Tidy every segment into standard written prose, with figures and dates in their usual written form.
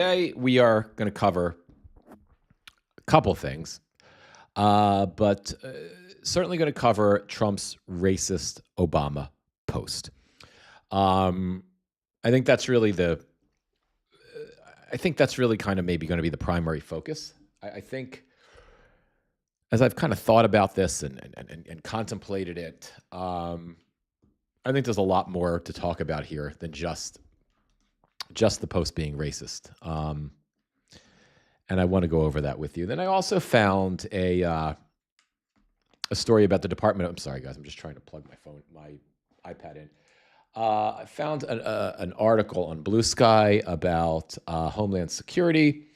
Today we are going to cover a couple things, but certainly going to cover Trump's racist Obama post. Um, I think that's really the. I think that's really kind of maybe going to be the primary focus. I think as I've kind of thought about this and contemplated it, I think there's a lot more to talk about here than just the post being racist. And I want to go over that with you. Then I also found a story about the Department of. I'm sorry, guys. I'm just trying to plug my iPad in. I found an article on Blue Sky about Homeland Security.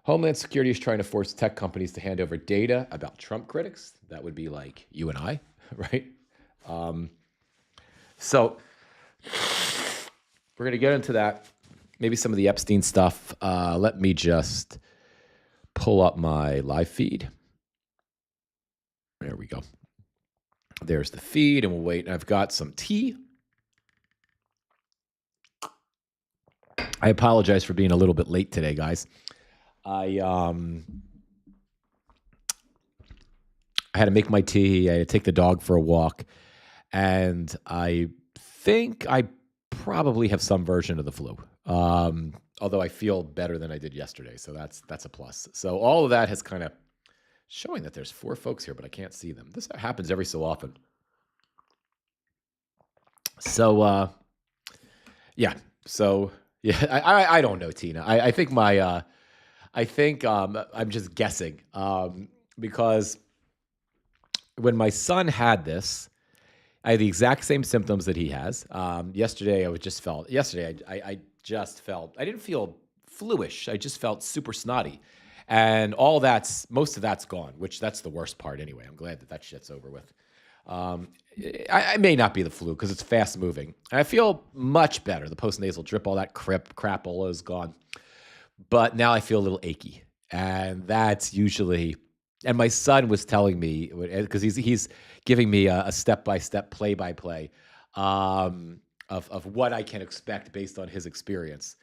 Homeland Security is trying to force tech companies to hand over data about Trump critics. That would be like you and I, right? So we're going to get into that. Maybe some of the Epstein stuff. Let me just pull up my live feed. There we go. There's the feed, and we'll wait. And I've got some tea. I apologize for being a little bit late today, guys. I had to make my tea. I had to take the dog for a walk, and I think I probably have some version of the flu. Although I feel better than I did yesterday, so that's a plus. So all of that has kind of showing that there's 4 folks here, but I can't see them. This happens every so often. So yeah. So yeah, I don't know, Tina. I think I'm just guessing because when my son had this, I had the exact same symptoms that he has. Yesterday, I just felt. I didn't feel fluish. I just felt super snotty, and most of that's gone. Which that's the worst part anyway. I'm glad that shit's over with. I may not be the flu because it's fast moving. I feel much better. The postnasal drip, all that crapola is gone. But now I feel a little achy, and that's usually. And my son was telling me because he's giving me a step-by-step, play-by-play of what I can expect based on his experience,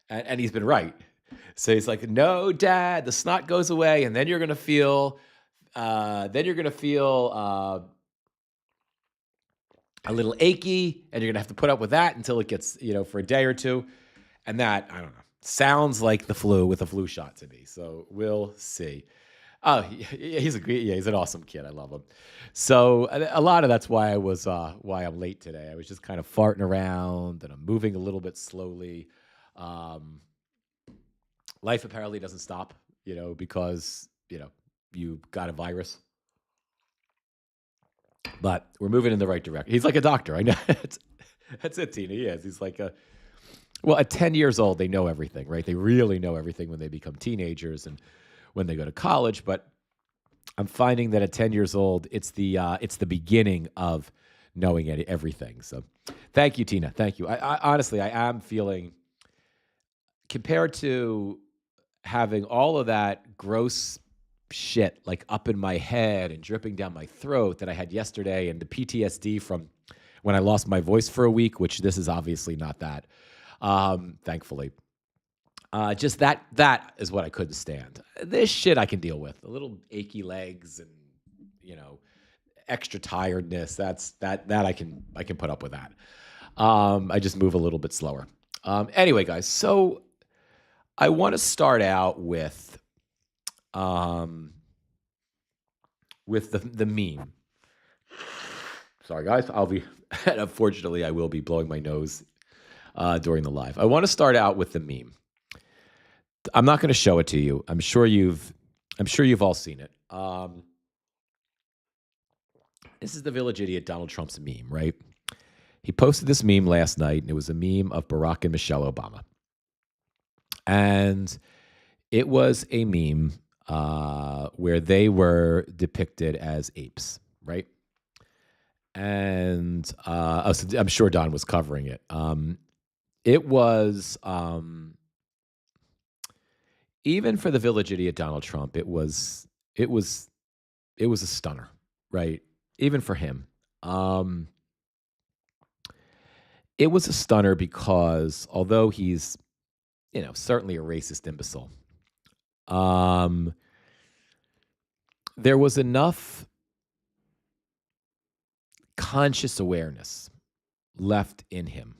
and he's been right. So he's like, "No, Dad, the snot goes away, and then you're gonna feel, a little achy, and you're gonna have to put up with that until it gets, for a day or two." And that, I don't know, sounds like the flu with a flu shot to me. So we'll see. Oh, he's an awesome kid. I love him. So a lot of that's why why I'm late today. I was just kind of farting around and I'm moving a little bit slowly. Life apparently doesn't stop, because you got a virus. But we're moving in the right direction. He's like a doctor. I know. That's it, Tina. He is. He's like at 10 years old, they know everything, right? They really know everything when they become teenagers and when they go to college. But I'm finding that at 10 years old, it's the beginning of knowing everything. So thank you, Tina. Thank you. I honestly, I am feeling, compared to having all of that gross shit like up in my head and dripping down my throat that I had yesterday, and the PTSD from when I lost my voice for a week, which this is obviously not that, thankfully. Just that is what I couldn't stand. This shit I can deal with. A little achy legs and, extra tiredness. That I can put up with that. I just move a little bit slower. Anyway, guys, so I want to start out with the meme. Sorry, guys. Unfortunately, I will be blowing my nose during the live. I want to start out with the meme. I'm not going to show it to you. I'm sure you've all seen it. This is the Village Idiot Donald Trump's meme, right? He posted this meme last night, and it was a meme of Barack and Michelle Obama. And it was a meme where they were depicted as apes, right? And so I'm sure Don was covering it. It was even for the Village Idiot Donald Trump, it was a stunner, right? Even for him. It was a stunner because although he's certainly a racist imbecile. Um, there was enough conscious awareness left in him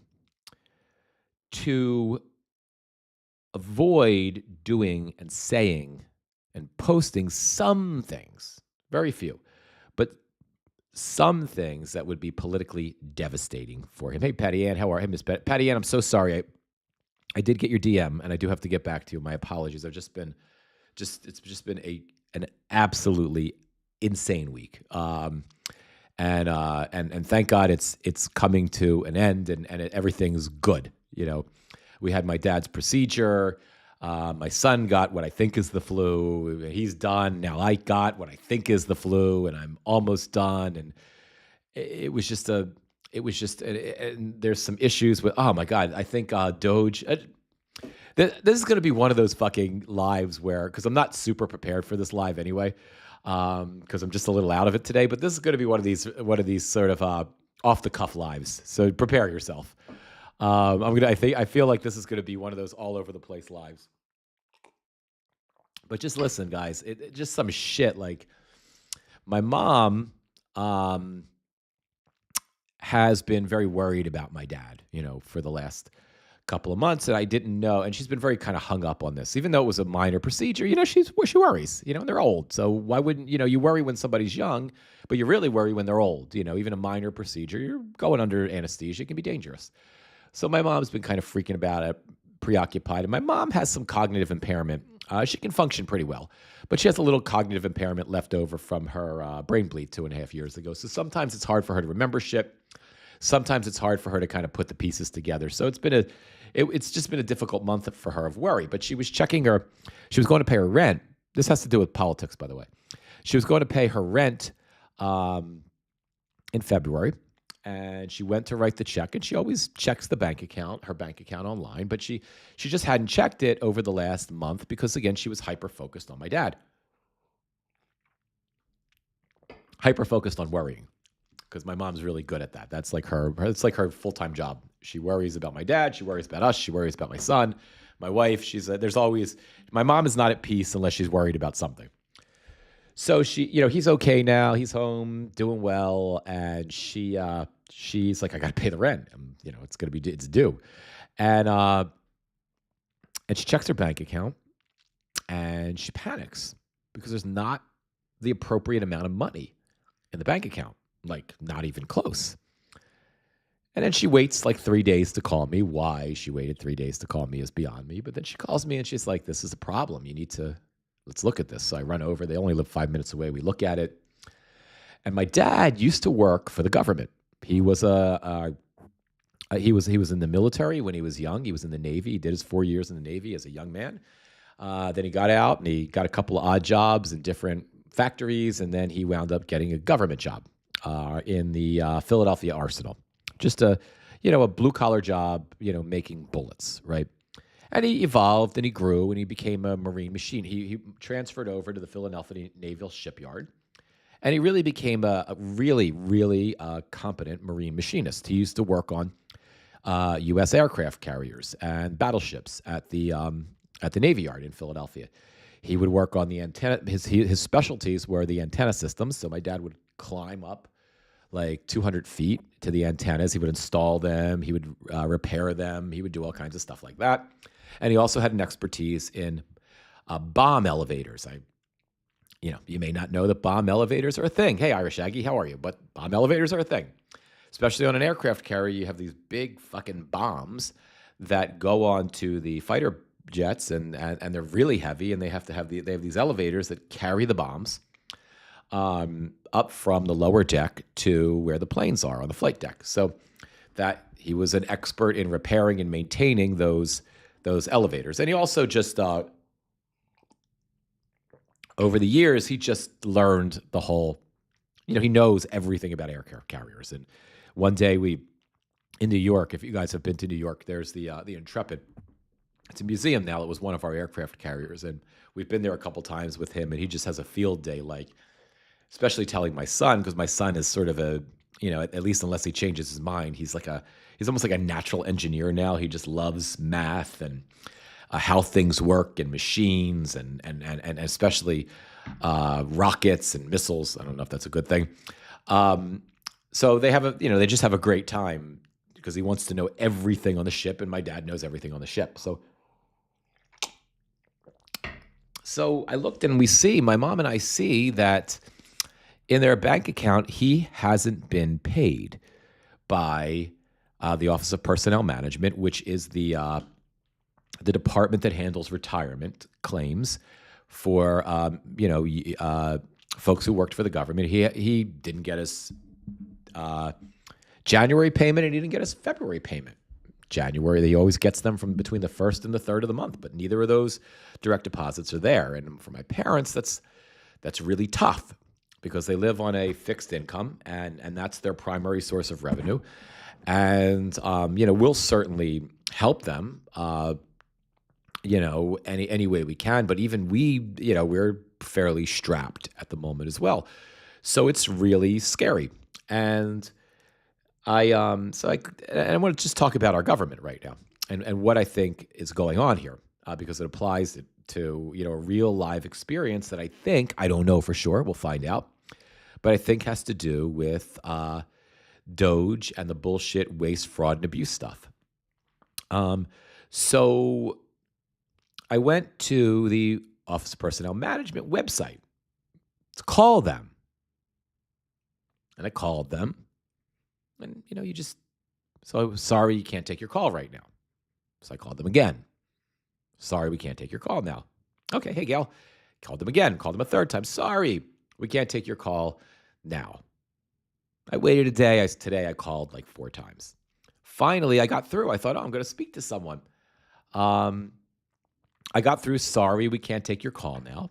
to avoid doing and saying and posting some things, very few, but some things that would be politically devastating for him. Hey, Patty Ann, how are you? Miss Patty Ann, I'm so sorry. I did get your DM, and I do have to get back to you. My apologies. It's just been an absolutely insane week. And thank God it's coming to an end, and everything's good. We had my dad's procedure. My son got what I think is the flu. He's done. Now I got what I think is the flu, and I'm almost done. And and there's some issues with, oh my God, I think Doge. This is going to be one of those fucking lives because I'm not super prepared for this live anyway, because I'm just a little out of it today. But this is going to be one of these sort of off the cuff lives. So prepare yourself. I feel like this is going to be one of those all over the place lives. But just listen, guys. Just some shit. Like, my mom has been very worried about my dad, for the last couple of months, and I didn't know. And she's been very kind of hung up on this, even though it was a minor procedure. She worries. They're old, so why wouldn't you worry when somebody's young, but you really worry when they're old. Even a minor procedure, you're going under anesthesia, it can be dangerous. So my mom's been kind of freaking about it, preoccupied. And my mom has some cognitive impairment. She can function pretty well, but she has a little cognitive impairment left over from her brain bleed 2.5 years ago. So sometimes it's hard for her to remember shit. Sometimes it's hard for her to kind of put the pieces together. So it's just been a difficult month for her of worry. But she was checking she was going to pay her rent. This has to do with politics, by the way. She was going to pay her rent in February. And she went to write the check, and she always checks her bank account online, but she just hadn't checked it over the last month because, again, she was hyper-focused on my dad. Hyper-focused on worrying, because my mom's really good at that. That's like it's like her full-time job. She worries about my dad, she worries about us, she worries about my son, my wife. My mom is not at peace unless she's worried about something. So he's okay now. He's home, doing well, and she's like, I got to pay the rent. It's due, and she checks her bank account, and she panics because there's not the appropriate amount of money in the bank account, like not even close. And then she waits like 3 days to call me. Why she waited 3 days to call me is beyond me. But then she calls me and she's like, "This is a problem. Let's look at this." So I run over. They only live 5 minutes away. We look at it. And my dad used to work for the government. He was he was in the military when he was young. He was in the Navy. He did his 4 years in the Navy as a young man. Then he got out and he got a couple of odd jobs in different factories. And then he wound up getting a government job in the Philadelphia Arsenal. Just a blue collar job, making bullets, right? And he evolved and he grew and he became a Marine machine. He transferred over to the Philadelphia Naval Shipyard, and he really became a really, really competent Marine machinist. He used to work on U.S. aircraft carriers and battleships at the Navy Yard in Philadelphia. He would work on the antenna. His specialties were the antenna systems. So my dad would climb up like 200 feet to the antennas. He would install them. He would repair them. He would do all kinds of stuff like that. And he also had an expertise in bomb elevators. You may not know that bomb elevators are a thing. Hey, Irish Aggie, how are you? But bomb elevators are a thing. Especially on an aircraft carrier, you have these big fucking bombs that go onto the fighter jets, and they're really heavy, and they have these elevators that carry the bombs up from the lower deck to where the planes are on the flight deck. So that he was an expert in repairing and maintaining those elevators. And he also just over the years, he just learned the whole, he knows everything about aircraft carriers. And one day in New York, if you guys have been to New York, there's the Intrepid. It's a museum now. It was one of our aircraft carriers. And we've been there a couple times with him, and he just has a field day, like, especially telling my son, because my son is sort of at least unless he changes his mind, he's almost like a natural engineer now. He just loves math, and how things work and machines and especially rockets and missiles. I don't know if that's a good thing. So they just have a great time because he wants to know everything on the ship, and my dad knows everything on the ship. So I looked and my mom and I see that in their bank account, he hasn't been paid by the Office of Personnel Management, which is the department that handles retirement claims for folks who worked for the government. He didn't get his January payment, and he didn't get his February payment. January, he always gets them from between the 1st and the 3rd of the month, but neither of those direct deposits are there. And for my parents, that's really tough because they live on a fixed income, and that's their primary source of revenue. And we'll certainly help them, any way we can. But even we're fairly strapped at the moment as well, so it's really scary. And I want to just talk about our government right now and what I think is going on here, because it applies to a real live experience that I don't know for sure. We'll find out, but I think has to do with Doge and the bullshit, waste, fraud, and abuse stuff. So I went to the Office of Personnel Management website to call them, and I called them. And, sorry, you can't take your call right now. So I called them again. Sorry, we can't take your call now. Okay, hey, Gail. Called them again. Called them a third time. Sorry, we can't take your call now. I waited a day. Today I called like 4 times. Finally, I got through. I thought, I'm going to speak to someone. I got through, sorry, we can't take your call now.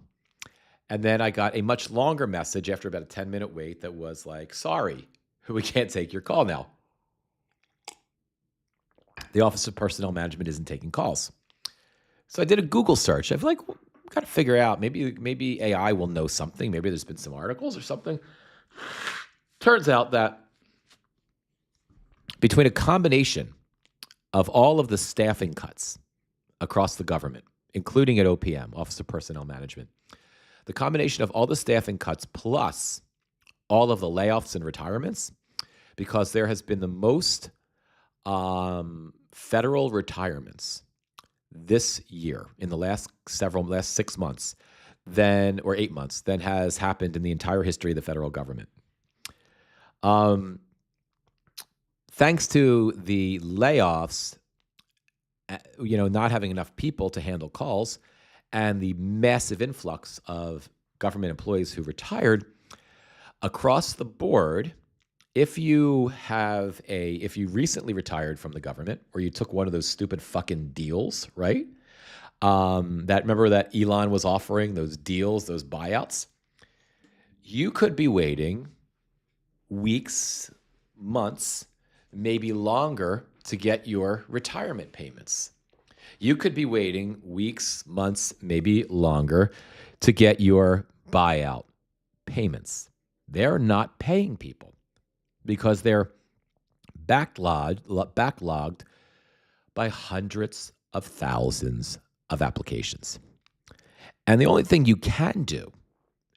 And then I got a much longer message after about a 10-minute wait that was like, sorry, we can't take your call now. The Office of Personnel Management isn't taking calls. So I did a Google search. I've got to figure out, maybe AI will know something. Maybe there's been some articles or something. Turns out that between a combination of all of the staffing cuts across the government, including at OPM, Office of Personnel Management, the combination of all the staffing cuts plus all of the layoffs and retirements, because there has been the most federal retirements this year in the last 6 months or 8 months than has happened in the entire history of the federal government. Thanks to the layoffs, not having enough people to handle calls, and the massive influx of government employees who retired across the board, if you recently retired from the government, or you took one of those stupid fucking deals, right? Remember that Elon was offering those deals, those buyouts? You could be waiting weeks, months, maybe longer to get your retirement payments. You could be waiting weeks, months, maybe longer to get your buyout payments. They're not paying people because they're backlogged by hundreds of thousands of applications. And the only thing you can do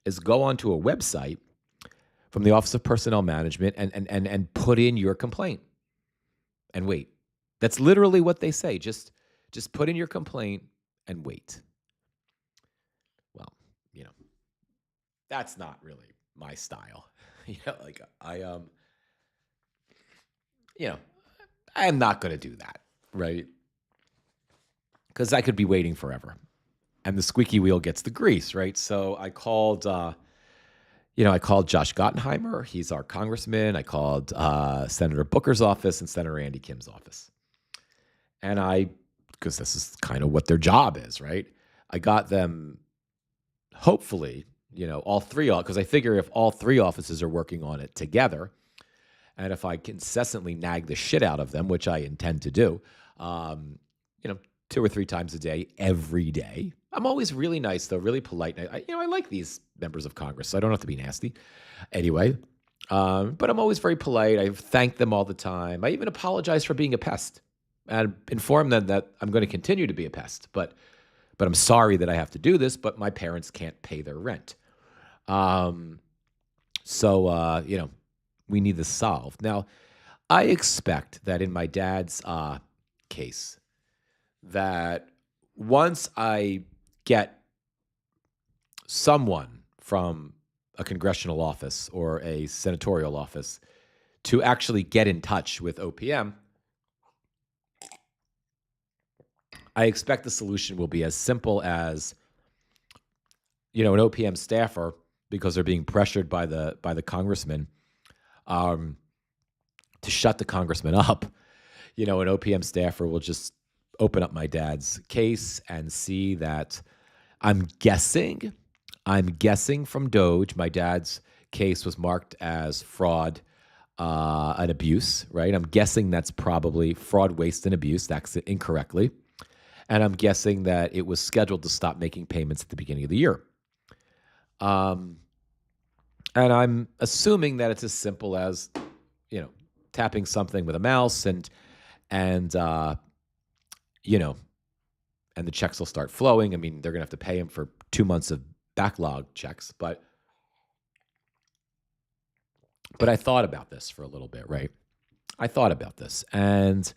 is go onto a website from the Office of Personnel Management and put in your complaint and wait. That's literally what they say. Just put in your complaint and wait. Well, that's not really my style. I am not going to do that, right? Because I could be waiting forever, and the squeaky wheel gets the grease, right? So I called, Josh Gottheimer. He's our congressman. I called Senator Booker's office and Senator Andy Kim's office, and because this is kind of what their job is, right? I got them, hopefully, all three, because I figure if all 3 offices are working on it together, and if I incessantly nag the shit out of them, which I intend to do, 2 or 3 times a day, every day. I'm always really nice, though, really polite. I like these members of Congress, so I don't have to be nasty. Anyway, but I'm always very polite. I thank them all the time. I even apologize for being a pest. and inform them that I'm going to continue to be a pest, but I'm sorry that I have to do this, but my parents can't pay their rent. Um, so we need this solved. Now, I expect that in my dad's case, that once I get someone from a congressional office or a senatorial office to actually get in touch with OPM, I expect the solution will be as simple as, an OPM staffer, because they're being pressured by the congressman um, to shut the congressman up. An OPM staffer will just open up my dad's case and see that I'm guessing from Doge, my dad's case was marked as fraud and abuse, right? I'm guessing that's probably fraud, waste, and abuse. That's it incorrectly. And I'm guessing that it was scheduled to stop making payments at the beginning of the year. And I'm assuming that it's as simple as, tapping something with a mouse and and the checks will start flowing. I mean, they're going to have to pay him for 2 months of backlog checks, but I thought about this for a little bit, right? I thought about this, and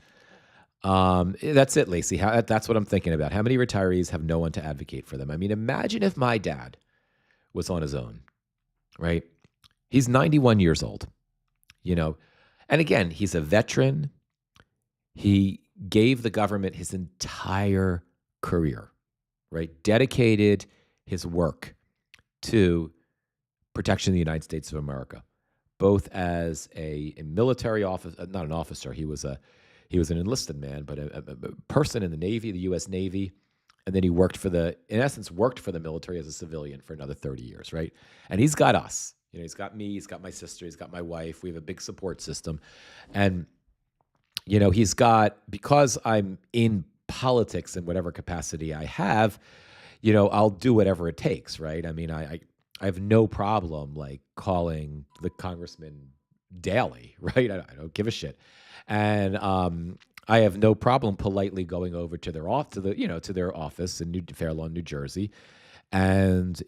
that's it, Lacey. That's what I'm thinking about. How many retirees have no one to advocate for them? I mean, imagine if my dad was on his own, right? He's 91 years old, and again, he's a veteran. He gave the government his entire career, right? Dedicated his work to protection of the United States of America, both as a military officer, not an officer. He was an enlisted man, but a person in the Navy, the U.S. Navy, and then he worked for the military as a civilian for another 30 years, right? And he's got us. He's got me, he's got my sister, he's got my wife. We have a big support system. And, he's got, because I'm in politics in whatever capacity I have, I'll do whatever it takes, right? I mean, I have no problem like calling the congressman daily, right? I don't give a shit. And I have no problem politely going over to their to their office in Fair Lawn, New Jersey, and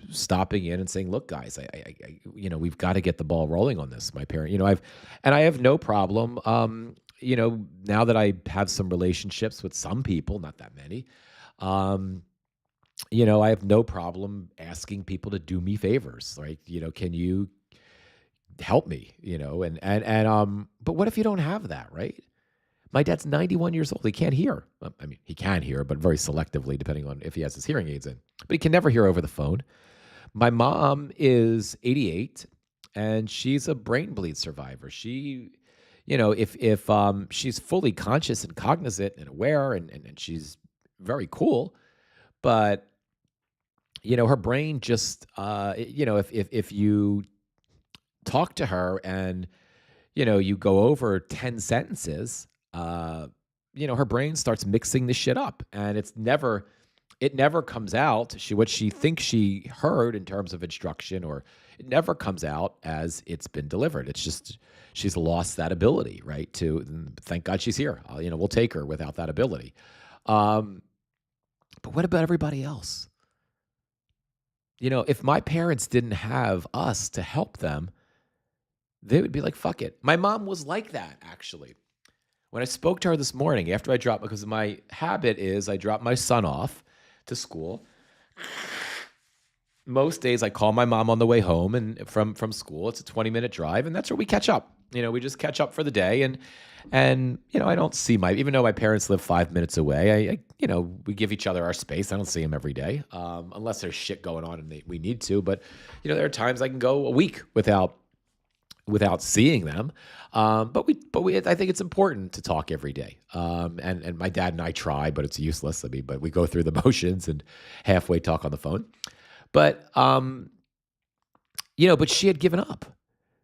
stopping in and saying, "Look, guys, I we've got to get the ball rolling on this." My parent, I have no problem. Now that I have some relationships with some people, not that many, I have no problem asking people to do me favors. Like, can you help me? But what if you don't have that, right? My dad's 91 years old. He can't hear. I mean, he can hear, but very selectively, depending on if he has his hearing aids in. But he can never hear over the phone. My mom is 88, and she's a brain bleed survivor. She, if she's fully conscious and cognizant and aware, and she's very cool, but her brain just, if you talk to her and you go over 10 sentences, her brain starts mixing the shit up, and it never comes out. What she thinks she heard in terms of instruction, or it never comes out as it's been delivered. It's just, she's lost that ability, right? Thank God she's here. We'll take her without that ability. But what about everybody else? If my parents didn't have us to help them, they would be like, fuck it. My mom was like that, actually. When I spoke to her this morning after I dropped, because my habit is I drop my son off to school. Most days I call my mom on the way home and from school. It's a 20-minute drive, and that's where we catch up. We just catch up for the day, and I don't see even though my parents live 5 minutes away, we give each other our space. I don't see them every day, unless there's shit going on and we need to. But there are times I can go a week without seeing them. But I think it's important to talk every day. And my dad and I try, but it's useless. I mean, but we go through the motions and halfway talk on the phone. But but she had given up.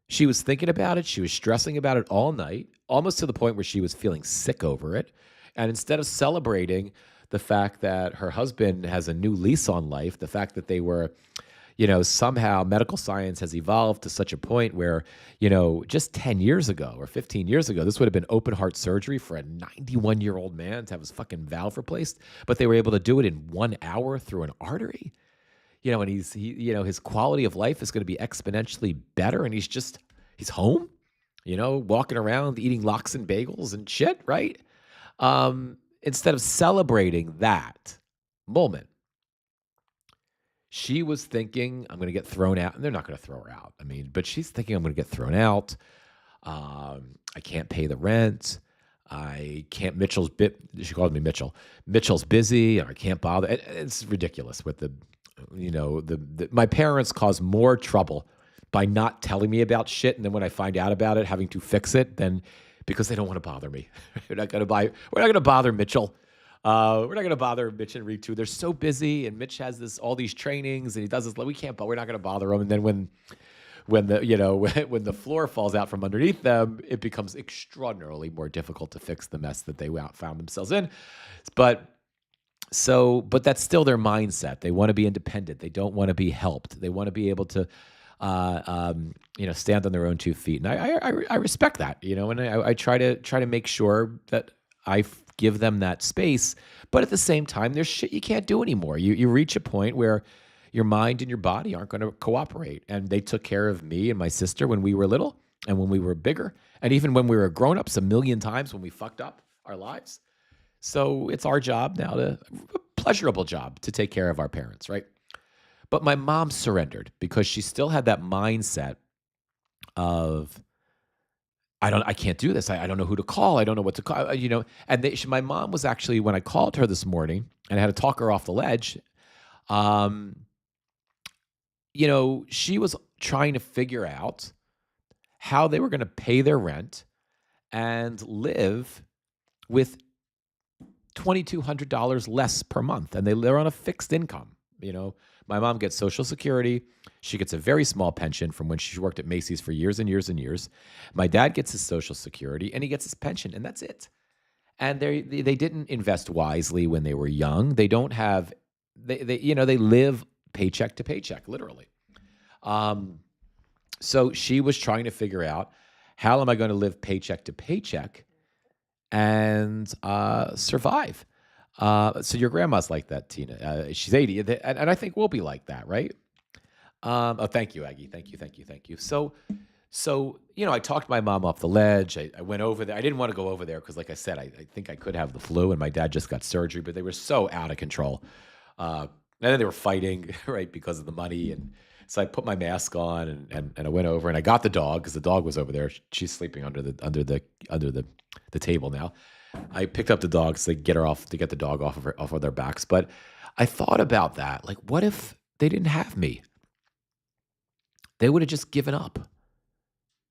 She was thinking about it. She was stressing about it all night, almost to the point where she was feeling sick over it. And instead of celebrating the fact that her husband has a new lease on life, the fact that they were, somehow medical science has evolved to such a point where, just 10 years ago or 15 years ago, this would have been open heart surgery for a 91-year-old man to have his fucking valve replaced, but they were able to do it in 1 hour through an artery. And his quality of life is going to be exponentially better, and he's home, walking around eating lox and bagels and shit, right? Instead of celebrating that moment, she was thinking, I'm going to get thrown out. And they're not going to throw her out. But she's thinking, I'm going to get thrown out. I can't pay the rent. I can't, she called me Mitchell. Mitchell's busy and I can't bother. It's ridiculous with my parents cause more trouble by not telling me about shit. And then when I find out about it, having to fix it, then because they don't want to bother me. We're not going to bother Mitchell. We're not going to bother Mitch and Ritu. They're so busy, and Mitch has all these trainings, and he does this. We're not going to bother him. And then when the floor falls out from underneath them, it becomes extraordinarily more difficult to fix the mess that they found themselves in. But that's still their mindset. They want to be independent. They don't want to be helped. They want to be able to, stand on their own 2 feet. And I respect that, and I try to make sure that I give them that space. But at the same time, there's shit you can't do anymore. You reach a point where your mind and your body aren't going to cooperate. And they took care of me and my sister when we were little and when we were bigger, and even when we were grown-ups a million times when we fucked up our lives. So it's our job now, a pleasurable job, to take care of our parents, right? But my mom surrendered because she still had that mindset of, I can't do this. I don't know who to call. I don't know what to call, And my mom was actually, when I called her this morning and I had to talk her off the ledge, she was trying to figure out how they were going to pay their rent and live with $2,200 less per month. And they're on a fixed income. My mom gets Social Security. She gets a very small pension from when she worked at Macy's for years and years and years. My dad gets his Social Security and he gets his pension, and that's it. And they didn't invest wisely when they were young. They don't have, they live paycheck to paycheck, literally. So she was trying to figure out, how am I going to live paycheck to paycheck and survive? So your grandma's like that, Tina. She's 80, and I think we'll be like that, right? Thank you, Aggie. Thank you. So I talked my mom off the ledge. I went over there. I didn't want to go over there because, like I said, I think I could have the flu, and my dad just got surgery, but they were so out of control. And then they were fighting, right, because of the money. And so I put my mask on and I went over and I got the dog because the dog was over there. She's sleeping under the table now. I picked up the dog to get the dog off of their backs. But I thought about that. Like, what if they didn't have me? They would have just given up.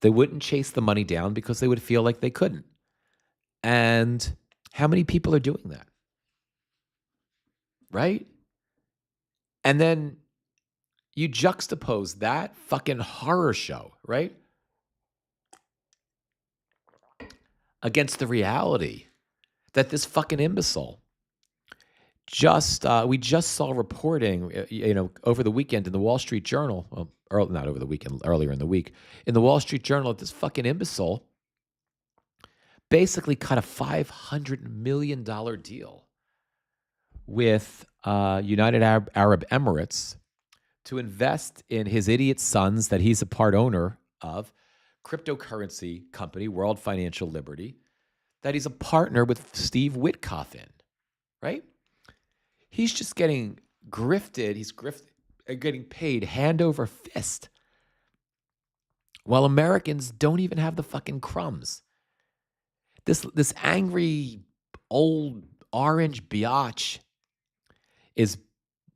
They wouldn't chase the money down because they would feel like they couldn't. And how many people are doing that? Right? And then you juxtapose that fucking horror show, right, against the reality that this fucking imbecile we just saw reporting, over the weekend in the Wall Street Journal, not over the weekend, earlier in the week, in the Wall Street Journal, that this fucking imbecile basically cut a $500 million deal with United Arab Emirates to invest in his idiot sons that he's a part owner of, cryptocurrency company, World Financial Liberty, that he's a partner with Steve Witkoff in, right? He's just getting grifted. He's getting paid hand over fist, while Americans don't even have the fucking crumbs. This angry old orange biatch is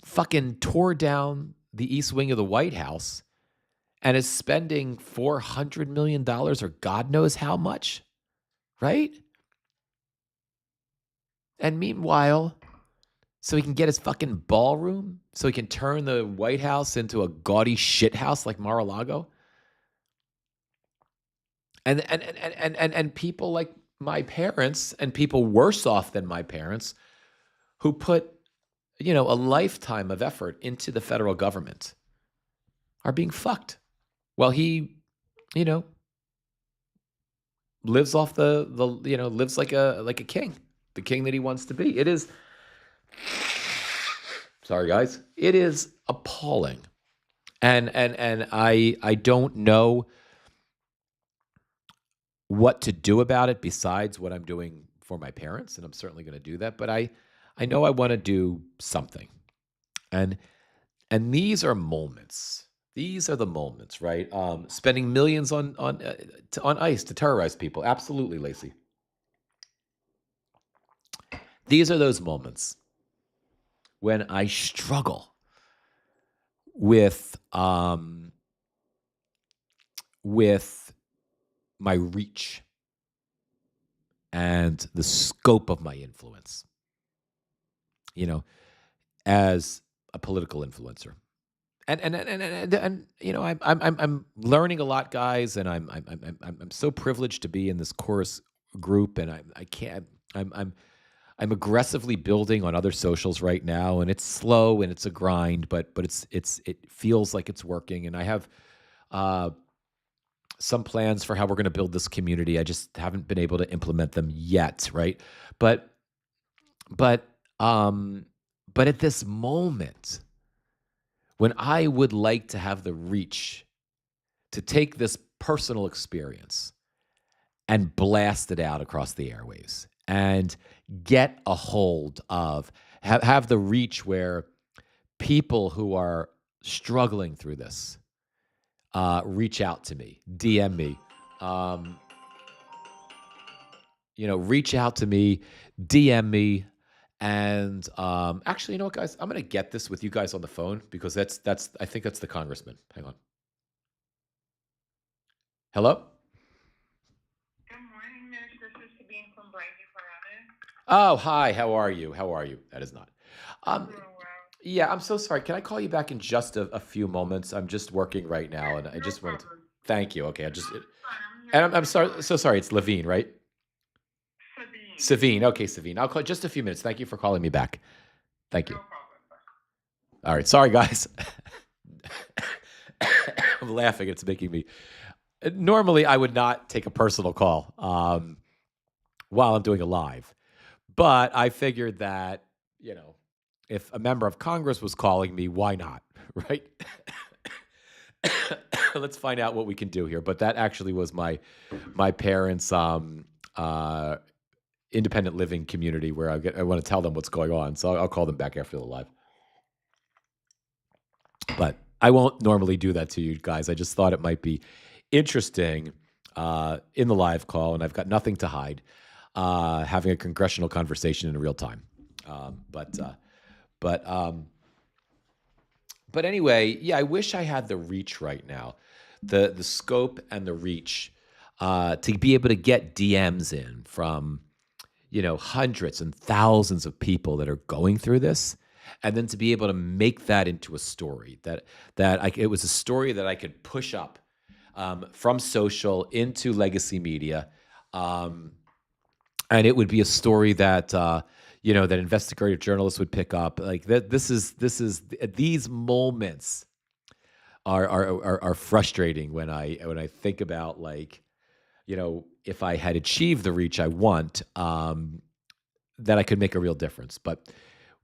fucking tore down the East Wing of the White House and is spending $400 million or God knows how much, right? And meanwhile, so he can get his fucking ballroom, so he can turn the White House into a gaudy shithouse like Mar-a-Lago. And people like my parents and people worse off than my parents who put, a lifetime of effort into the federal government, are being fucked. Well, he, you know, lives off lives like a king, the king that he wants to be. It is, sorry guys, it is appalling. And I don't know what to do about it besides what I'm doing for my parents, and I'm certainly going to do that, but I know I want to do something. And these are moments. These are the moments, right? Spending millions on ICE to terrorize people. Absolutely, Lacey. These are those moments when I struggle with my reach and the scope of my influence. You know, as a political influencer. And you know, I'm learning a lot, guys, and I'm so privileged to be in this chorus group, and I can't I'm aggressively building on other socials right now, and it's slow and it's a grind, but it feels like it's working, and I have some plans for how we're going to build this community. I just haven't been able to implement them yet, right? But but at this moment, when I would like to have the reach to take this personal experience and blast it out across the airwaves and get a hold of, have the reach where people who are struggling through this reach out to me, DM me, reach out to me, DM me. And actually, you know what, guys? I'm going to get this with you guys on the phone because that's I think that's the congressman. Hang on. Hello? Good morning, Mitch. This is Sabine from Brightview, Colorado. Oh, hi. How are you? How are you? That is not. I'm Um, doing well. yeah, I'm so sorry. Can I call you back in just a few moments? I'm just working right now, Yes, and I no just wanted to problem. thank you. Okay, No, it's fine. I'm here and till I'm 2 sorry, o'clock. so sorry. It's Levine, right? Sabine. Savine. Okay, Savine. I'll call just a few minutes. Thank you for calling me back. Thank No you. problem. All right. Sorry, guys. I'm laughing. It's making me. Normally, I would not take a personal call while I'm doing a live, but I figured that if a member of Congress was calling me, why not, right? Let's find out what we can do here. But that actually was my parents' uh, independent living community where I want to tell them what's going on. So I'll call them back after the live. But I won't normally do that to you guys. I just thought it might be interesting in the live call, and I've got nothing to hide, having a congressional conversation in real time. But but But anyway, yeah, I wish I had the reach right now, the scope and the reach to be able to get DMs in from hundreds and thousands of people that are going through this, and then to be able to make that into a story it was a story that I could push up from social into legacy media, um, and it would be a story that that investigative journalists would pick up. Like that, these moments are frustrating when I think about, like, if I had achieved the reach I want, that I could make a real difference. But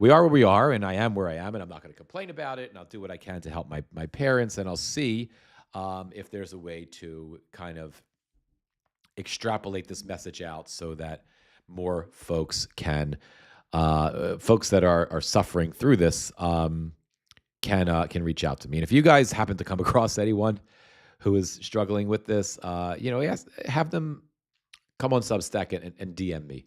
we are where we are, and I am where I am, and I'm not going to complain about it. And I'll do what I can to help my parents, and I'll see if there's a way to kind of extrapolate this message out so that more folks folks that are suffering through this can reach out to me. And if you guys happen to come across anyone who is struggling with this, have them come on Substack and DM me.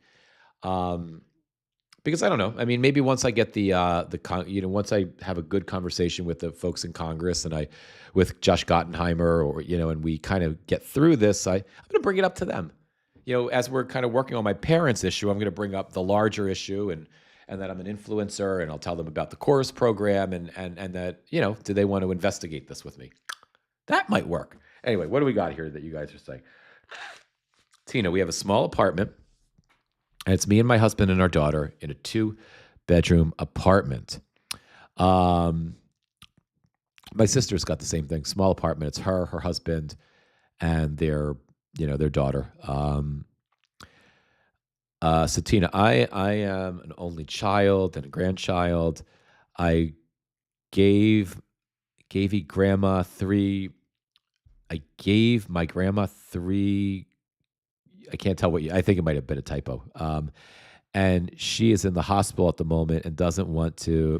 Because I don't know. I mean, maybe once I get once I have a good conversation with the folks in Congress with Josh Gottenheimer, or and we kind of get through this, I'm going to bring it up to them. As we're kind of working on my parents' issue, I'm going to bring up the larger issue, and that I'm an influencer, and I'll tell them about the chorus program, and that do they want to investigate this with me? That might work. Anyway, what do we got here that you guys are saying? Tina, we have a small apartment. And it's me and my husband and our daughter in a 2-bedroom apartment. My My sister's got the same thing. Small apartment. It's her husband, and their daughter. So Tina, I am an only child and a grandchild. I gave gave grandma three. I gave my grandma three. I can't tell what you. I think it might have been a typo. And she is in the hospital at the moment and doesn't want to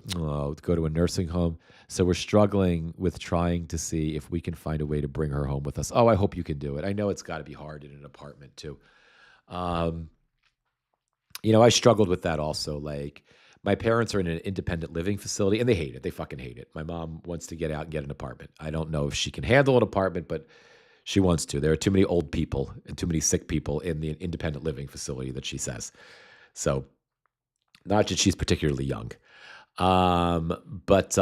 go to a nursing home. So we're struggling with trying to see if we can find a way to bring her home with us. Oh, I hope you can do it. I know it's got to be hard in an apartment too. Um, I struggled with that also. Like, my parents are in an independent living facility and they hate it. They fucking hate it. My mom wants to get out and get an apartment. I don't know if she can handle an apartment, but she wants to. There are too many old people and too many sick people in the independent living facility that she says. So, not that she's particularly young. But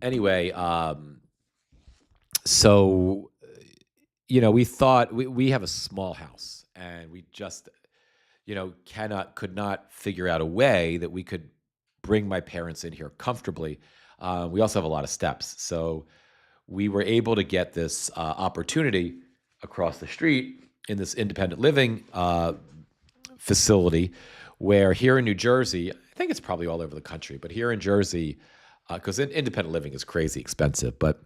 anyway, so we thought we have a small house and we just could not figure out a way that we could bring my parents in here comfortably. We also have a lot of steps, so we were able to get this opportunity across the street in this independent living facility, where here in New Jersey, I think it's probably all over the country, but here in Jersey, because independent living is crazy expensive, but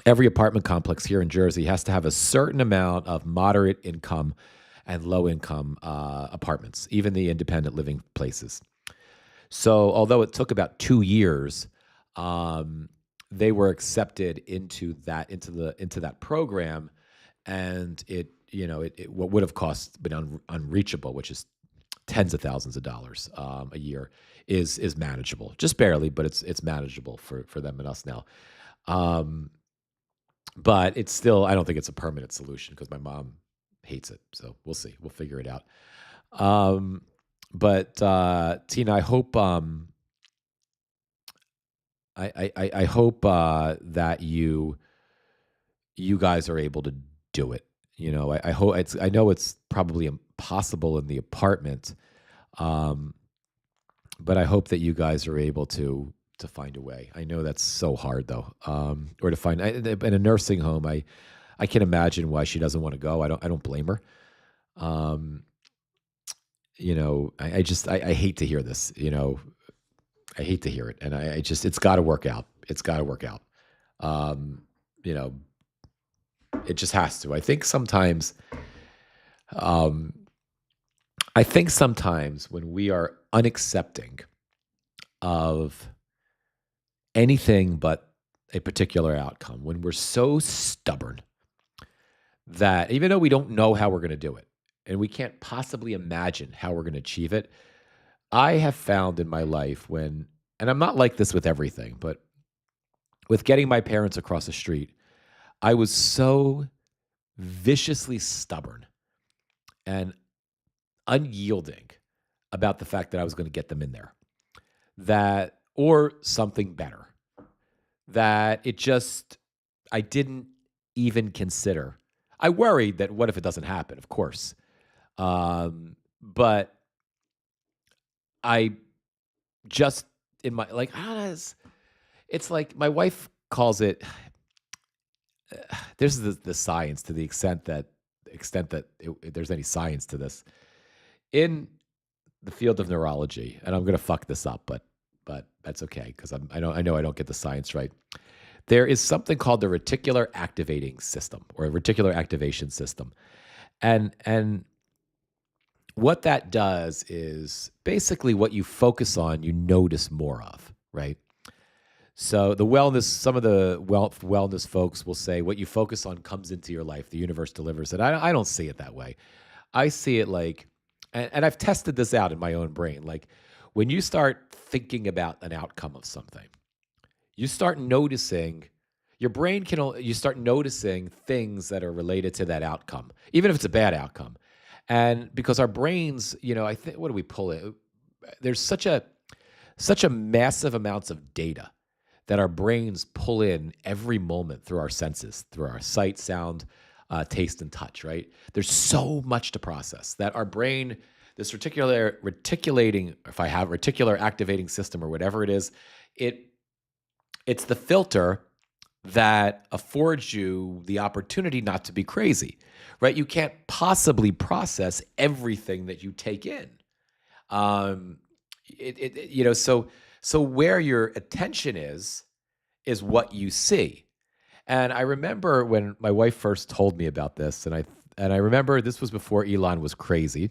every apartment complex here in Jersey has to have a certain amount of moderate income and low income apartments, even the independent living places. So although it took about 2 years, they were accepted into that program, and what would have been unreachable, which is tens of thousands of dollars a year, is manageable, just barely, but it's manageable for them and us now. But it's still, I don't think it's a permanent solution because my mom hates it. So we'll see. We'll figure it out. But Tina, I hope I hope that you guys are able to do it. I hope I know it's probably impossible in the apartment, but I hope that you guys are able to find a way. I know that's so hard though, or to find in a nursing home. I can imagine why she doesn't want to go. I don't blame her. I hate to hear this. I hate to hear it, and I just it's got to work out. It's got to work out. Um, you know, it just has to. Um, I think sometimes when we are unaccepting of anything but a particular outcome, when we're so stubborn that even though we don't know how we're going to do it and we can't possibly imagine how we're going to achieve it, I have found in my life and I'm not like this with everything, but with getting my parents across the street, I was so viciously stubborn and unyielding about the fact that I was going to get them in there, or something better, that I didn't even consider. I worried that what if it doesn't happen, of course. But I just, in my, like, it's like my wife calls it, there's the science to the extent that there's any science to this. In the field of neurology, and I'm going to fuck this up, but that's okay because I know I don't get the science right. There is something called the reticular activating system or a reticular activation system, and what that does is basically what you focus on, you notice more of, right? So some of the wellness folks will say what you focus on comes into your life. The universe delivers it. I don't see it that way. I see it like, and I've tested this out in my own brain. Like when you start thinking about an outcome of something, you start noticing, you start noticing things that are related to that outcome, even if it's a bad outcome. And because our brains, I think, what do we pull it? There's such a massive amounts of data that our brains pull in every moment through our senses, through our sight, sound, taste, and touch, right? There's so much to process that our brain, this reticulating, if I have reticular activating system or whatever it is, It's the filter that affords you the opportunity not to be crazy, right? You can't possibly process everything that you take in. Um, so where your attention is what you see. And I remember when my wife first told me about this, and I remember this was before Elon was crazy,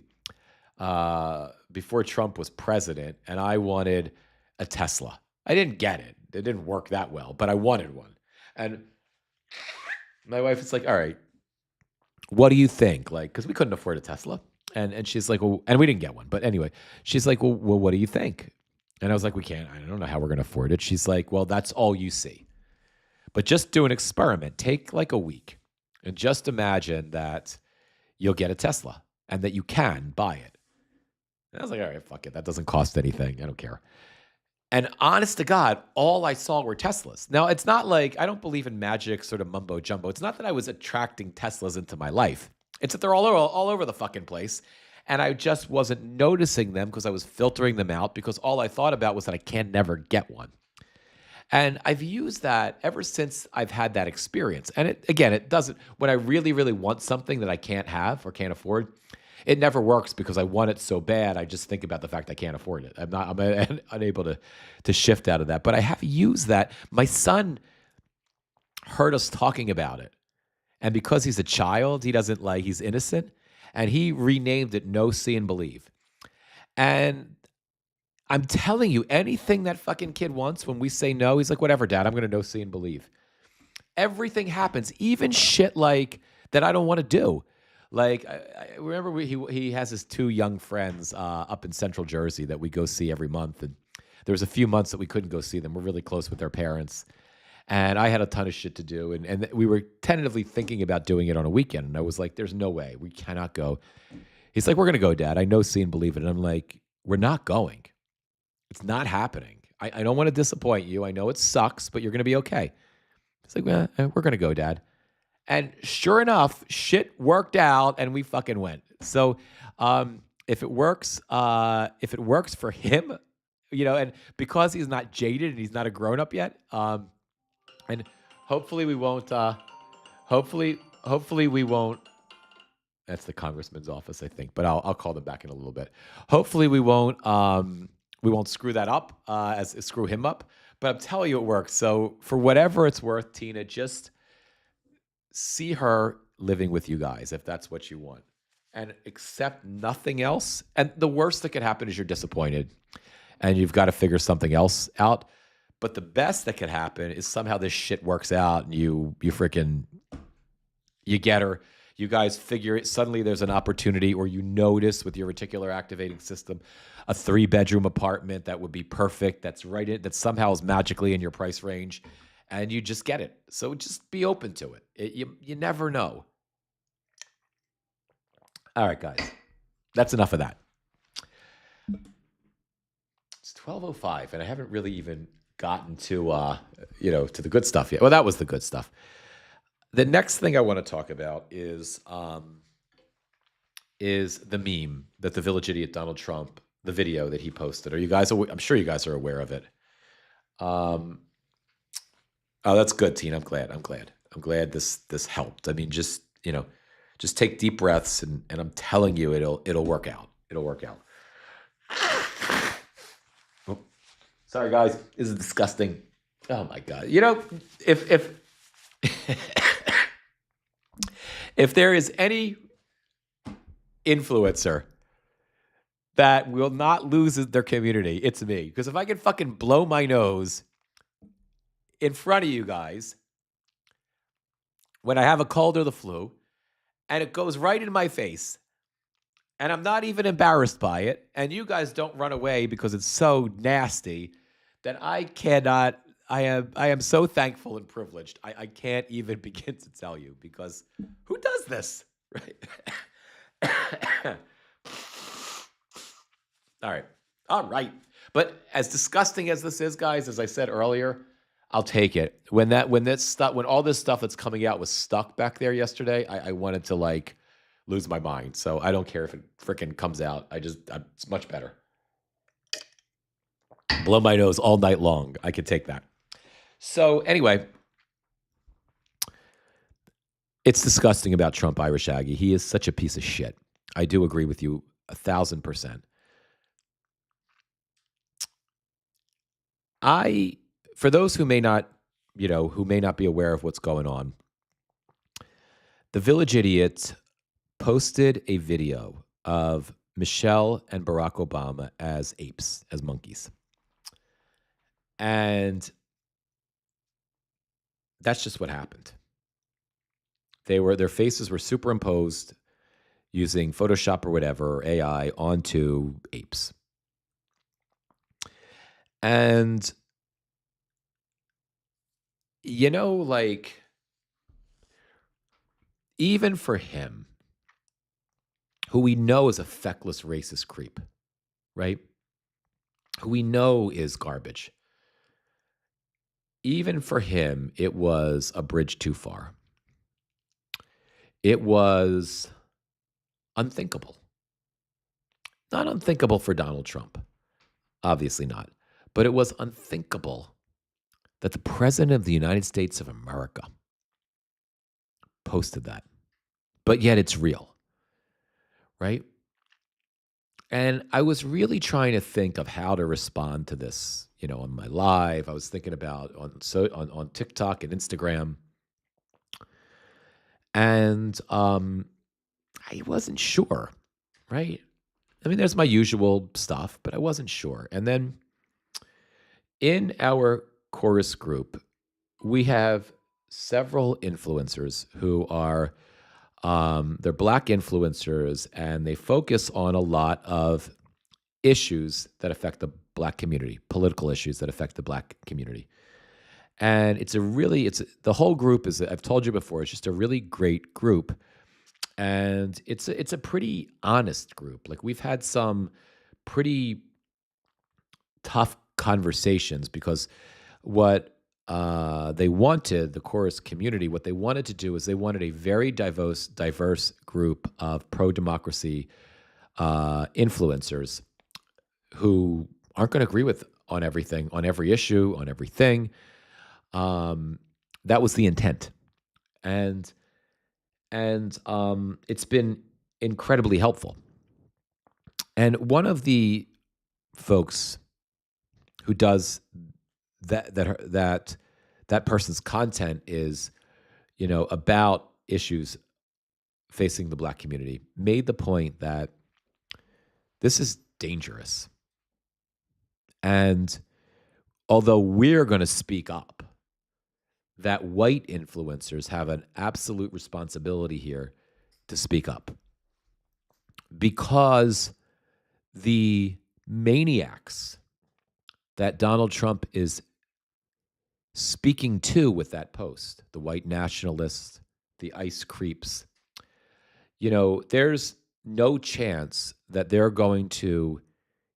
before Trump was president, and I wanted a Tesla. I didn't get it; it didn't work that well, but I wanted one. And my wife is like, "All right, what do you think?" Like, because we couldn't afford a Tesla, and she's like, "Well," and we didn't get one, but anyway, she's like, "Well, what do you think?" And I was like, "We can't. I don't know how we're going to afford it." She's like, "Well, that's all you see." But just do an experiment. Take like a week and just imagine that you'll get a Tesla and that you can buy it. And I was like, all right, fuck it. That doesn't cost anything. I don't care. And honest to God, all I saw were Teslas. Now, it's not like I don't believe in magic sort of mumbo jumbo. It's not that I was attracting Teslas into my life. It's that they're all over the fucking place. And I just wasn't noticing them because I was filtering them out because all I thought about was that I can never get one. And I've used that ever since I've had that experience. And it doesn't, when I really, really want something that I can't have or can't afford, it never works because I want it so bad. I just think about the fact I can't afford it. I'm unable to shift out of that. But I have used that. My son heard us talking about it. And because he's a child, he's innocent. And he renamed it Know, See, and Believe. And I'm telling you, anything that fucking kid wants, when we say no, he's like, whatever, Dad, I'm going to know, see, and believe. Everything happens, even shit like that I don't want to do. Like, I remember he has his two young friends up in Central Jersey that we go see every month. And there was a few months that we couldn't go see them. We're really close with their parents. And I had a ton of shit to do. And we were tentatively thinking about doing it on a weekend. And I was like, there's no way. We cannot go. He's like, we're going to go, Dad. I know, see, and believe it. And I'm like, we're not going. It's not happening. I don't want to disappoint you. I know it sucks, but you're going to be okay. It's like, well, we're going to go, Dad. And sure enough, shit worked out and we fucking went. So if it works for him, and because he's not jaded and he's not a grown up yet, and hopefully we won't, hopefully we won't, that's the congressman's office, I think, but I'll call them back in a little bit. Hopefully we won't screw that up, screw him up. But I'm telling you, it works. So for whatever it's worth, Tina, just see her living with you guys if that's what you want, and accept nothing else. And the worst that could happen is you're disappointed, and you've got to figure something else out. But the best that could happen is somehow this shit works out, and you get her. You guys figure it. Suddenly there's an opportunity, or you notice with your reticular activating system, a 3-bedroom apartment that would be perfect. That's that somehow is magically in your price range, and you just get it. So just be open to it. You never know. All right, guys, that's enough of that. It's 12:05, and I haven't really even gotten to to the good stuff yet. Well, that was the good stuff. The next thing I want to talk about is the meme that the village idiot Donald Trump, the video that he posted. Are you guys? I'm sure you guys are aware of it. Oh, that's good, Tina. I'm glad this helped. I mean, just take deep breaths, and I'm telling you, it'll work out. It'll work out. Oh, sorry, guys. This is disgusting. Oh my God. If if there is any influencer that will not lose their community, it's me. Because if I can fucking blow my nose in front of you guys when I have a cold or the flu, and it goes right in my face, and I'm not even embarrassed by it, and you guys don't run away because it's so nasty, then I am so thankful and privileged. I can't even begin to tell you, because who does this? Right? All right. But as disgusting as this is, guys, as I said earlier, I'll take it. When all this stuff that's coming out was stuck back there yesterday, I wanted to lose my mind. So I don't care if it freaking comes out. It's much better. Blow my nose all night long. I could take that. So anyway, it's disgusting about Trump, Irish Aggie. He is such a piece of shit. I do agree with you 1,000%. For those who may not, who may not be aware of what's going on, the Village Idiot posted a video of Michelle and Barack Obama as apes, as monkeys. And that's just what happened. Their faces were superimposed using Photoshop or whatever, or AI, onto apes. And, like, even for him, who we know is a feckless racist creep, right? Who we know is garbage. Even for him, it was a bridge too far. It was unthinkable. Not unthinkable for Donald Trump. Obviously not. But it was unthinkable that the President of the United States of America posted that. But yet it's real, right? And I was really trying to think of how to respond to this, on my live. I was thinking about on TikTok and Instagram. And I wasn't sure, right? I mean, there's my usual stuff, but I wasn't sure. And then in our chorus group, we have several influencers who are, they're Black influencers, and they focus on a lot of issues that affect the Black community, political issues that affect the Black community. And the whole group is, I've told you before, it's just a really great group. And it's a pretty honest group. Like, we've had some pretty tough conversations because what the chorus community, what they wanted to do is they wanted a very diverse group of pro-democracy influencers who aren't going to agree with on everything, on every issue, on everything. That was the intent. And it's been incredibly helpful. And one of the folks who does that person's content is, about issues facing the Black community, made the point that this is dangerous. And although we're going to speak up, that white influencers have an absolute responsibility here to speak up. Because the maniacs that Donald Trump is speaking to with that post, the white nationalists, the ICE creeps, there's no chance that they're going to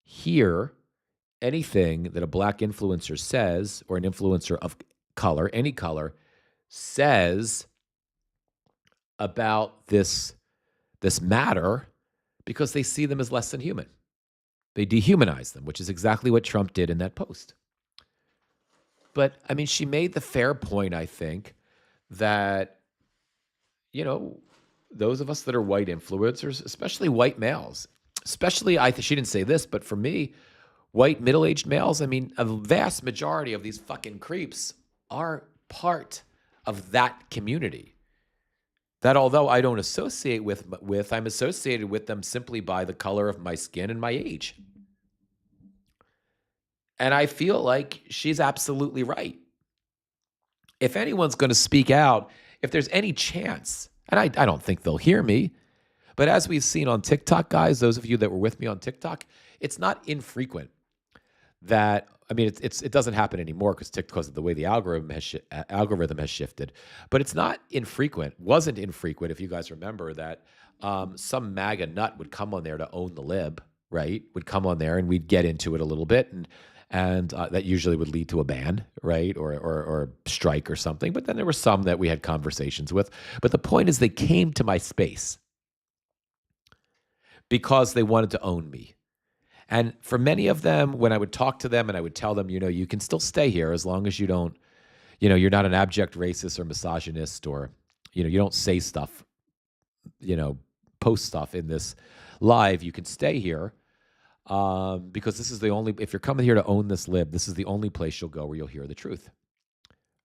hear anything that a Black influencer says, or an influencer of color, any color, says about this matter, because they see them as less than human. They dehumanize them, which is exactly what Trump did in that post. But, I mean, she made the fair point, I think, that, those of us that are white influencers, especially white males, especially, she didn't say this, but for me, white middle-aged males, I mean, a vast majority of these fucking creeps are part of that community. That although I don't associate with, I'm associated with them simply by the color of my skin and my age. And I feel like she's absolutely right. If anyone's going to speak out, if there's any chance, and I don't think they'll hear me, but as we've seen on TikTok, guys, those of you that were with me on TikTok, it's not infrequent that, I mean, it doesn't happen anymore because of the way the algorithm has shifted. But it's not infrequent, wasn't infrequent, if you guys remember, that some MAGA nut would come on there to own the lib, right? Would come on there and we'd get into it a little bit, and that usually would lead to a ban, right, or strike or something. But then there were some that we had conversations with. But the point is, they came to my space because they wanted to own me. And for many of them, when I would talk to them and I would tell them, you can still stay here as long as you don't, you're not an abject racist or misogynist, or, you don't say stuff, post stuff in this live, you can stay here, because this is the only, if you're coming here to own this lib, this is the only place you'll go where you'll hear the truth,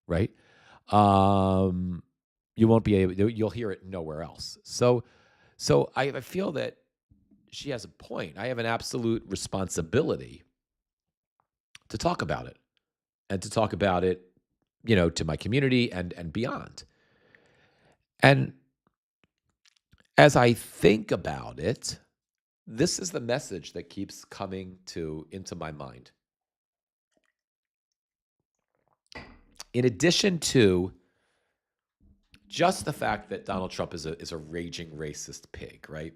right? You won't be able, you'll hear it nowhere else. So I feel that she has a point. I have an absolute responsibility to talk about it, and to talk about it, to my community and beyond. And as I think about it, this is the message that keeps coming into my mind. In addition to just the fact that Donald Trump is a raging racist pig, right?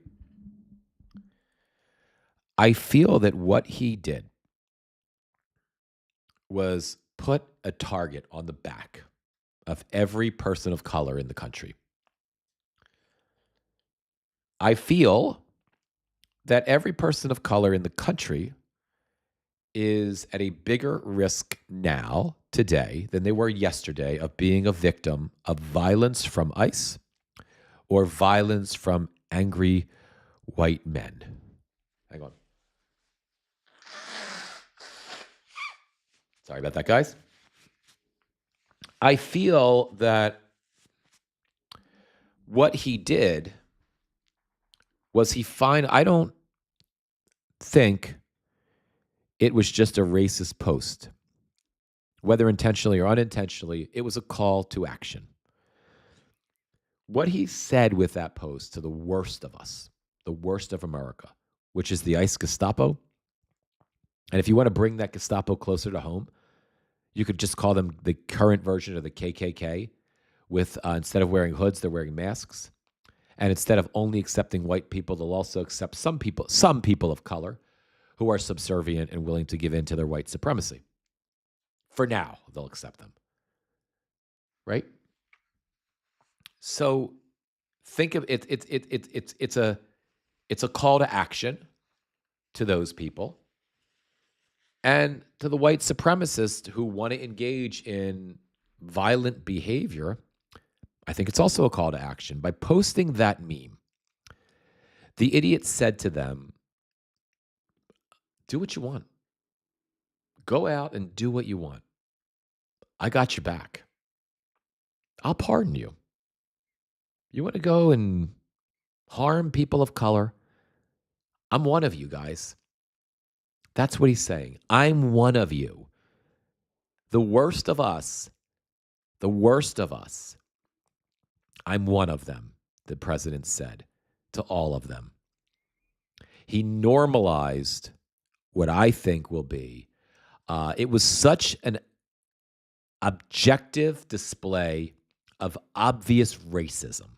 I feel that what he did was put a target on the back of every person of color in the country. I feel that every person of color in the country is at a bigger risk now, today, than they were yesterday, of being a victim of violence from ICE or violence from angry white men. Hang on. Sorry about that, guys. I feel that what he did was I don't think it was just a racist post. Whether intentionally or unintentionally, it was a call to action. What he said with that post to the worst of us, the worst of America, which is the ICE Gestapo. And if you want to bring that Gestapo closer to home, you could just call them the current version of the KKK, with instead of wearing hoods, they're wearing masks. And instead of only accepting white people, they'll also accept some people of color who are subservient and willing to give in to their white supremacy. For now, they'll accept them. Right? So think of it. It's a call to action to those people. And to the white supremacists who want to engage in violent behavior, I think it's also a call to action. By posting that meme, the idiot said to them, do what you want. Go out and do what you want. I got your back. I'll pardon you. You want to go and harm people of color? I'm one of you guys. That's what he's saying. I'm one of you. The worst of us, I'm one of them, the president said to all of them. He normalized what I think will be, it was such an objective display of obvious racism.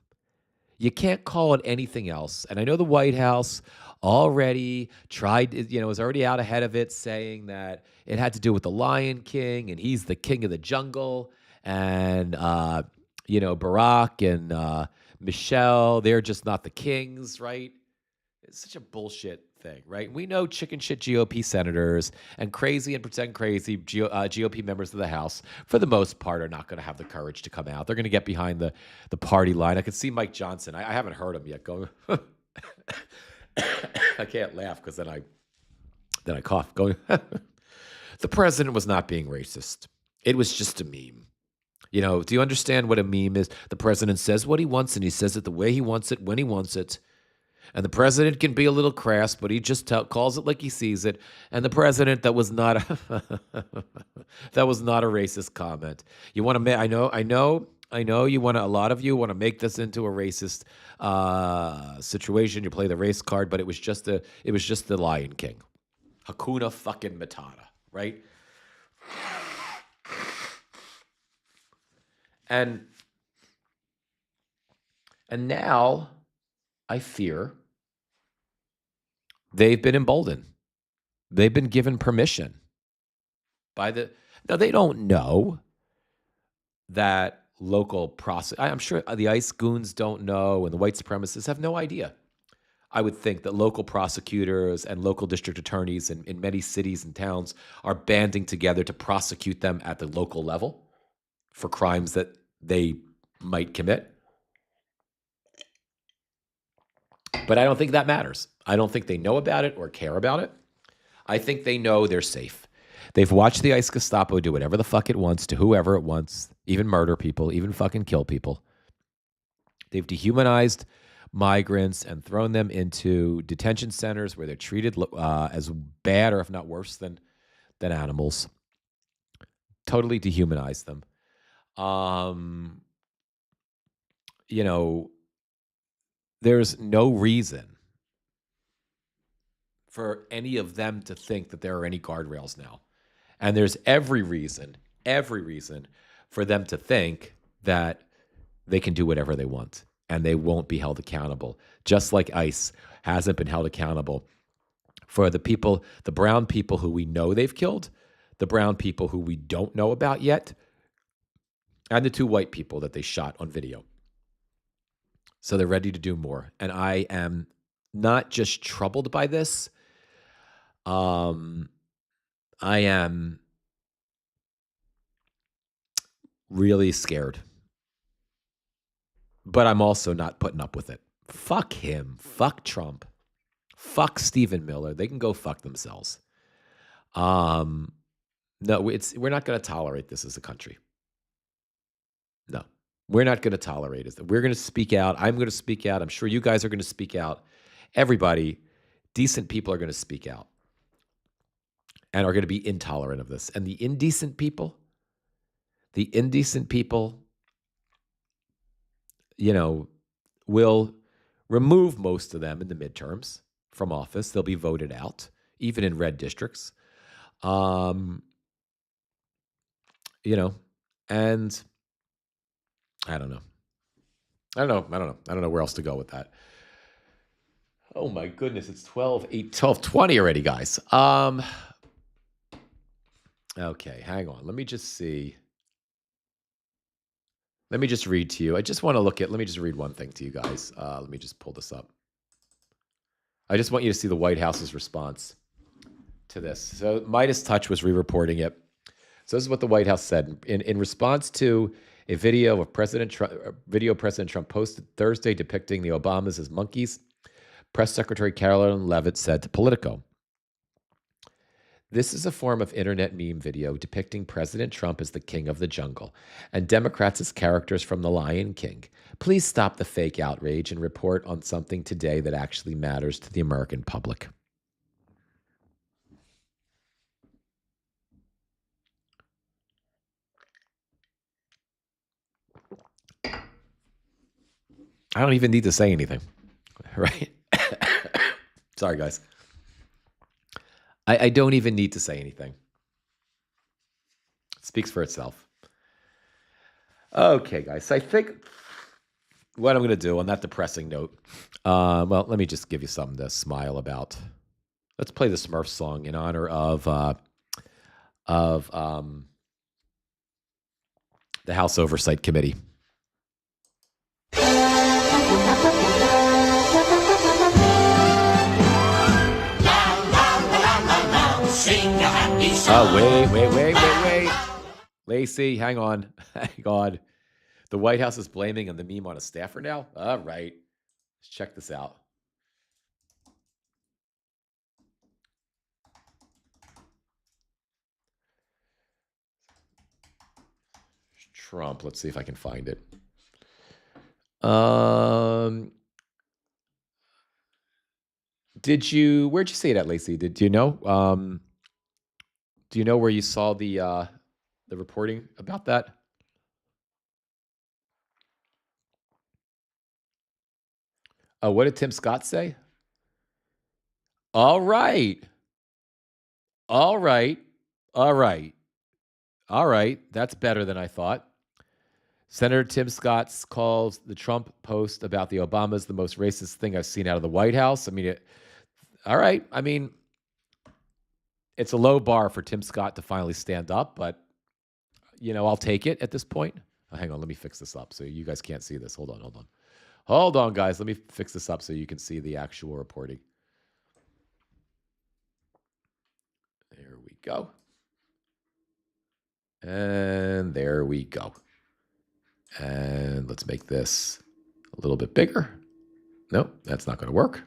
You can't call it anything else. And I know the White House already tried, was already out ahead of it, saying that it had to do with the Lion King and he's the king of the jungle. And, Barack and Michelle, they're just not the kings, right? It's such a bullshit thing, right? We know chicken shit GOP senators and crazy and pretend crazy GOP members of the House, for the most part, are not going to have the courage to come out. They're going to get behind the party line. I can see Mike Johnson. I haven't heard him yet going. I can't laugh because then I cough. Going. The president was not being racist. It was just a meme. Do you understand what a meme is? The president says what he wants, and he says it the way he wants it, when he wants it. And the president can be a little crass, but he just calls it like he sees it. And the president, that was not a racist comment. You want to? I know. You want to. A lot of you want to make this into a racist situation. You play the race card, but it was just the Lion King, Hakuna fucking Matata, right? And now, I fear they've been emboldened. They've been given permission by now they don't know that local I'm sure the ICE goons don't know, and the white supremacists have no idea. I would think that local prosecutors and local district attorneys in many cities and towns are banding together to prosecute them at the local level. for crimes that they might commit. But I don't think that matters. I don't think they know about it or care about it. I think they know they're safe. They've watched the ICE Gestapo do whatever the fuck it wants to whoever it wants, even murder people, even fucking kill people. They've dehumanized migrants and thrown them into detention centers where they're treated as bad or if not worse than animals. Totally dehumanized them. You know, there's no reason for any of them to think that there are any guardrails now. And there's every reason for them to think that they can do whatever they want and they won't be held accountable. Just like ICE hasn't been held accountable for the people, the brown people who we know they've killed, the brown people who we don't know about yet, and the 2 white people that they shot on video. So they're ready to do more. And I am not just troubled by this. I am really scared. But I'm also not putting up with it. Fuck him. Fuck Trump. Fuck Stephen Miller. They can go fuck themselves. No, we're not going to tolerate this as a country. No, we're not going to tolerate it. We're going to speak out. I'm going to speak out. I'm sure you guys are going to speak out. Everybody, decent people are going to speak out and are going to be intolerant of this. And the indecent people, will remove most of them in the midterms from office. They'll be voted out, even in red districts. And I don't know. I don't know where else to go with that. Oh my goodness, it's 12:20 already, guys. Okay, hang on. Let me just see. Let me just read to you. I just want to let me just read one thing to you guys. Let me just pull this up. I just want you to see the White House's response to this. So Midas Touch was re-reporting it. So this is what the White House said. In response to a video President Trump posted Thursday depicting the Obamas as monkeys, Press Secretary Carolyn Leavitt said to Politico, "This is a form of internet meme video depicting President Trump as the king of the jungle and Democrats as characters from The Lion King. Please stop the fake outrage and report on something today that actually matters to the American public." I don't even need to say anything, right? Sorry, guys. I don't even need to say anything. It speaks for itself. Okay, guys. So I think what I'm going to do on that depressing note, well, let me just give you something to smile about. Let's play the Smurfs song in honor of the House Oversight Committee. Oh, wait. Lacey, hang on. Hang on. The White House is blaming the meme on a staffer now? All right. Let's check this out. Trump. Let's see if I can find it. Where'd you see it at, Lacey? Do you know? Do you know where you saw the reporting about that? What did Tim Scott say? All right. That's better than I thought. Senator Tim Scott calls the Trump post about the Obamas the most racist thing I've seen out of the White House. I mean, all right. I mean, it's a low bar for Tim Scott to finally stand up, but, I'll take it at this point. Oh, hang on. Let me fix this up so you guys can't see this. Hold on, guys. Let me fix this up so you can see the actual reporting. There we go. And there we go. And let's make this a little bit bigger. Nope, that's not going to work.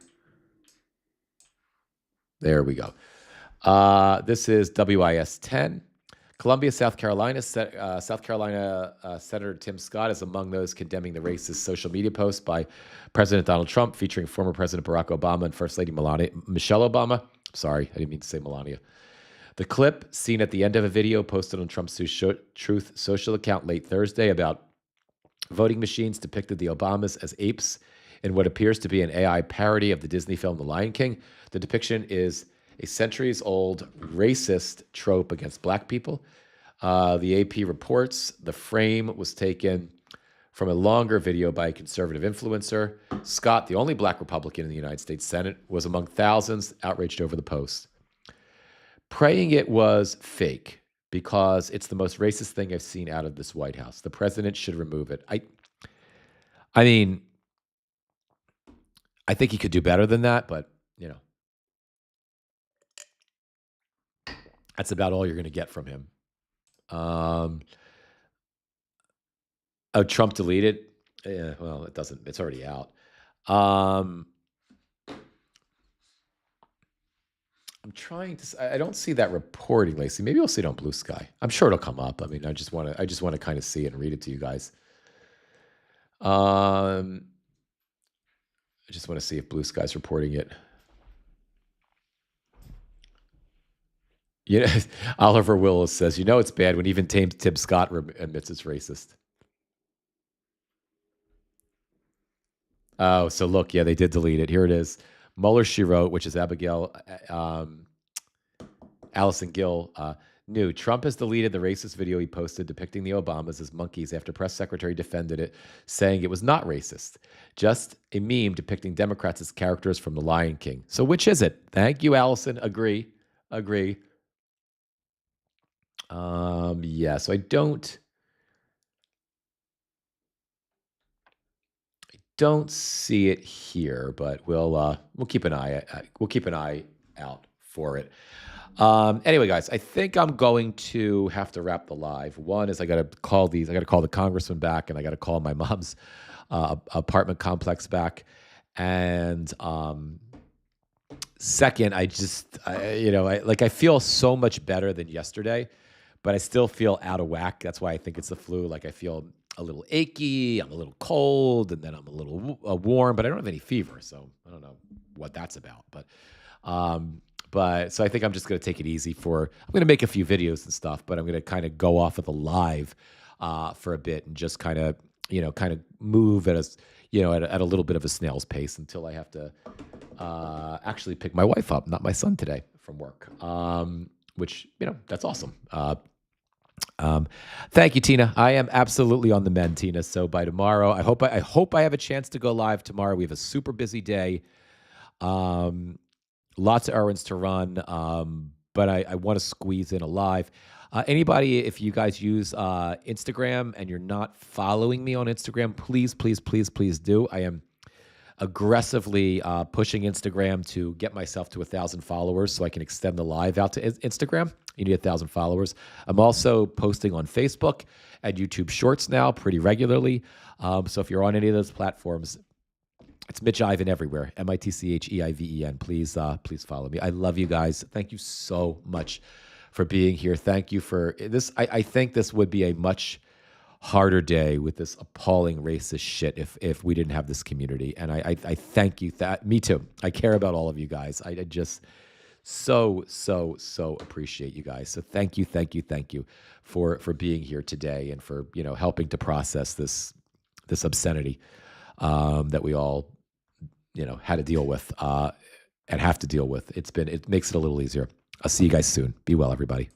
There we go. This is WIS 10. Columbia, South Carolina. Senator Tim Scott is among those condemning the racist social media post by President Donald Trump featuring former President Barack Obama and First Lady Michelle Obama. Sorry, I didn't mean to say Melania. The clip, seen at the end of a video posted on Trump's Truth social account late Thursday about voting machines, depicted the Obamas as apes in what appears to be an AI parody of the Disney film The Lion King. The depiction is a centuries-old racist trope against black people. The AP reports the frame was taken from a longer video by a conservative influencer. Scott, the only black Republican in the United States Senate, was among thousands outraged over the post, praying it was fake because it's the most racist thing I've seen out of this White House. The president should remove it. I mean, I think he could do better than that, but, that's about all you're going to get from him. Trump deleted? Yeah, well, it doesn't. It's already out. I'm trying to. I don't see that reporting, Lacey. Maybe you'll see it on Blue Sky. I'm sure it'll come up. I mean, I just want to kind of see it and read it to you guys. I just want to see if Blue Sky's reporting it. Oliver Willis says, it's bad when even Tim Scott admits it's racist. Oh, so look, yeah, they did delete it. Here it is. Mueller, she wrote, which is Abigail Allison Gill, new. Trump has deleted the racist video he posted depicting the Obamas as monkeys after press secretary defended it, saying it was not racist, just a meme depicting Democrats as characters from The Lion King. So which is it? Thank you, Allison. Agree. Yeah, so I don't see it here, but we'll keep an eye out for it. Anyway, guys, I think I'm going to have to wrap the live. One is I got to call the congressman back, and I got to call my mom's apartment complex back. And second, I feel so much better than yesterday, but I still feel out of whack. That's why I think it's the flu. Like I feel a little achy, I'm a little cold, and then I'm a little warm, but I don't have any fever, so I don't know what that's about. But so I think I'm just going to take it easy. I'm going to make a few videos and stuff, but I'm going to kind of go off of the live for a bit and just kind of move at a little bit of a snail's pace until I have to actually pick my wife up, not my son today, from work. Which that's awesome. Thank you, Tina. I am absolutely on the mend, Tina. So by tomorrow, I hope I have a chance to go live tomorrow. We have a super busy day. Lots of errands to run, but I want to squeeze in a live. Anybody, if you guys use Instagram and you're not following me on Instagram, please, please, please, please do. I am aggressively pushing Instagram to get myself to 1,000 followers so I can extend the live out to Instagram. You need 1,000 followers. I'm also posting on Facebook and YouTube Shorts now pretty regularly. So if you're on any of those platforms, it's Mitch Ivan everywhere. MITCHEIVEN. Please follow me. I love you guys. Thank you so much for being here. Thank you for this. I think this would be a much harder day with this appalling racist shit if we didn't have this community. And I thank you. Me too. I care about all of you guys. I just so appreciate you guys. So thank you for being here today and for helping to process this obscenity that we all had to deal with and have to deal with. It makes it a little easier. I'll see you guys soon. Be well, everybody.